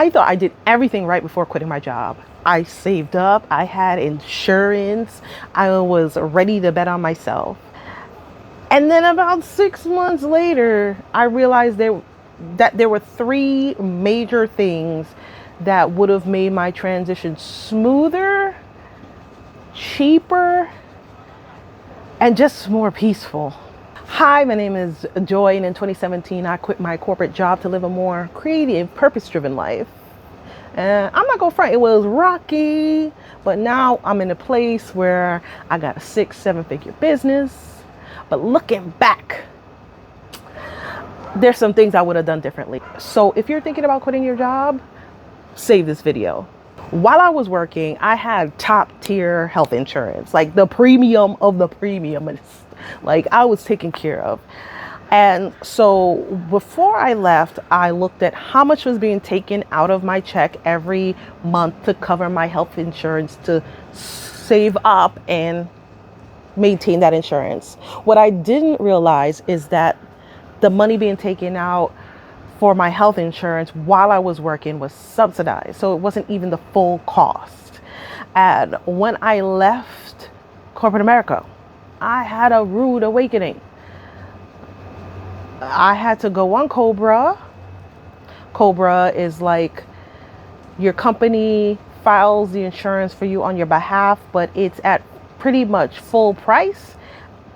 I thought I did everything right before quitting my job. I saved up, I had insurance, I was ready to bet on myself. And then about 6 months later, I realized that there were three major things that would have made my transition smoother, cheaper, and just more peaceful. Hi, my name is Joy, and in 2017, I quit my corporate job to live a more creative, purpose-driven life. And I'm not gonna front, it was rocky, but now I'm in a place where I got a 6-7 figure business. But looking back, there's some things I would have done differently. So if you're thinking about quitting your job, save this video. While I was working, I had top tier health insurance, like the premium of the premium. Like I was taken care of. And so before I left, I looked at how much was being taken out of my check every month to cover my health insurance, to save up and maintain that insurance. What I didn't realize is that the money being taken out for my health insurance while I was working was subsidized. So it wasn't even the full cost. And when I left corporate America, I had a rude awakening. I had to go on Cobra. Cobra is like your company files the insurance for you on your behalf, but it's at pretty much full price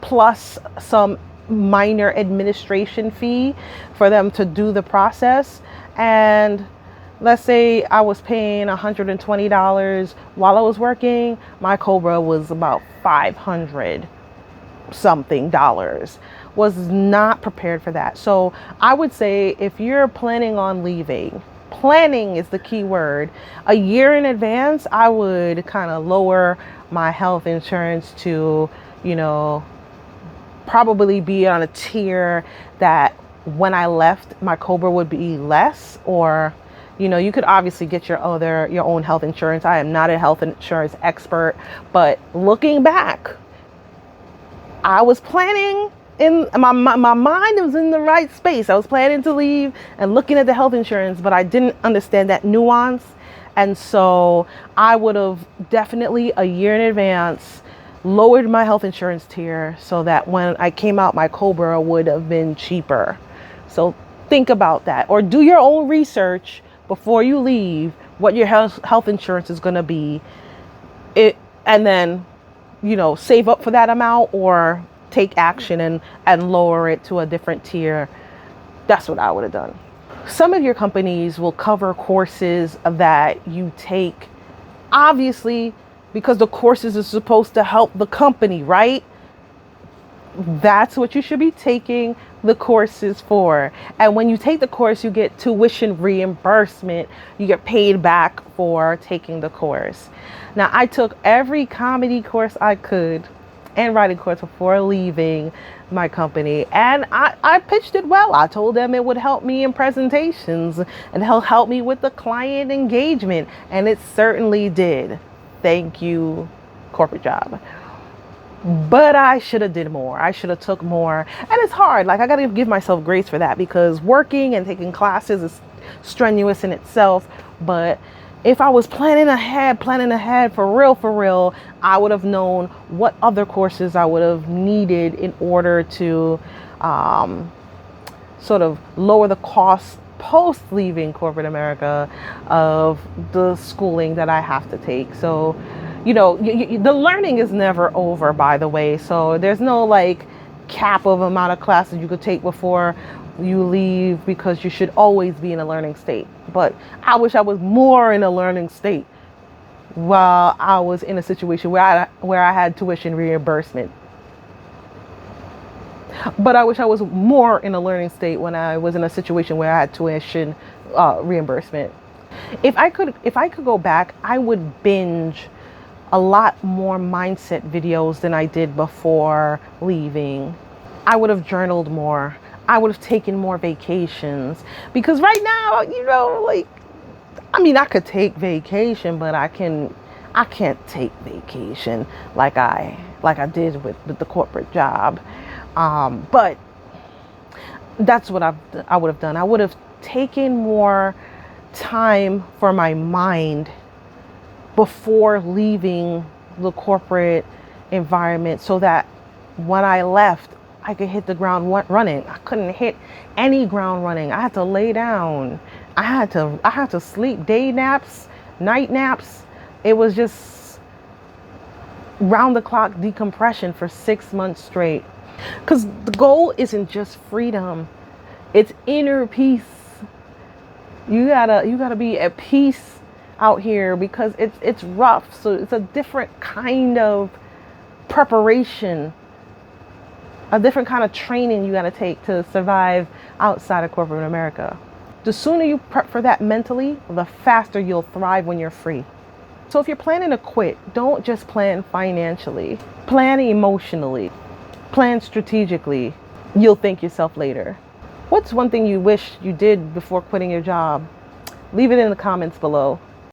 plus some minor administration fee for them to do the process. And let's say I was paying $120 while I was working, my Cobra was about $500 something dollars. Was not prepared for that. So I would say if you're planning on leaving, planning is the key word. A year in advance, I would kind of lower my health insurance to, probably be on a tier that when I left, my Cobra would be less. Or, you could obviously get your own health insurance. I am not a health insurance expert, but looking back, I was planning in my mind was in the right space. I was planning to leave and looking at the health insurance, but I didn't understand that nuance. And so I would have definitely a year in advance lowered my health insurance tier so that when I came out, my Cobra would have been cheaper. So think about that, or do your own research before you leave what your health insurance is going to be. And then, save up for that amount or take action and lower it to a different tier. That's what I would have done. Some of your companies will cover courses that you take, obviously, because the courses are supposed to help the company, right? That's what you should be taking the courses for. And when you take the course, you get tuition reimbursement. You get paid back for taking the course. Now, I took every comedy course I could and writing course before leaving my company. And I pitched it well. I told them it would help me in presentations and help me with the client engagement. And it certainly did. Thank you, corporate job. But I should have did more. I should have took more. And it's hard. Like, I got to give myself grace for that because working and taking classes is strenuous in itself. But if I was planning ahead for real, I would have known what other courses I would have needed in order to sort of lower the cost post leaving corporate America of the schooling that I have to take. So, the learning is never over, by the way. So there's no cap of amount of classes you could take before you leave, because you should always be in a learning state. But I wish I was more in a learning state while I was in a situation where I had tuition reimbursement. But I wish I was more in a learning state when I was in a situation where I had tuition reimbursement. If I could go back, I would binge a lot more mindset videos than I did before leaving. I would have journaled more. I would have taken more vacations, because right now, I could take vacation, but I can't take vacation like I did with the corporate job. But that's what I would have done. I would have taken more time for my mind before leaving the corporate environment so that when I left, I could hit the ground running. I couldn't hit any ground running. I had to lay down. I had to sleep day naps, night naps. It was just round the clock decompression for 6 months straight. Because the goal isn't just freedom, it's inner peace. You gotta be at peace out here because it's rough. So it's a different kind of preparation, a different kind of training you gotta take to survive outside of corporate America. The sooner you prep for that mentally, the faster you'll thrive when you're free. So if you're planning to quit, don't just plan financially. Plan emotionally. Plan strategically. You'll thank yourself later. What's one thing you wish you did before quitting your job? Leave it in the comments below.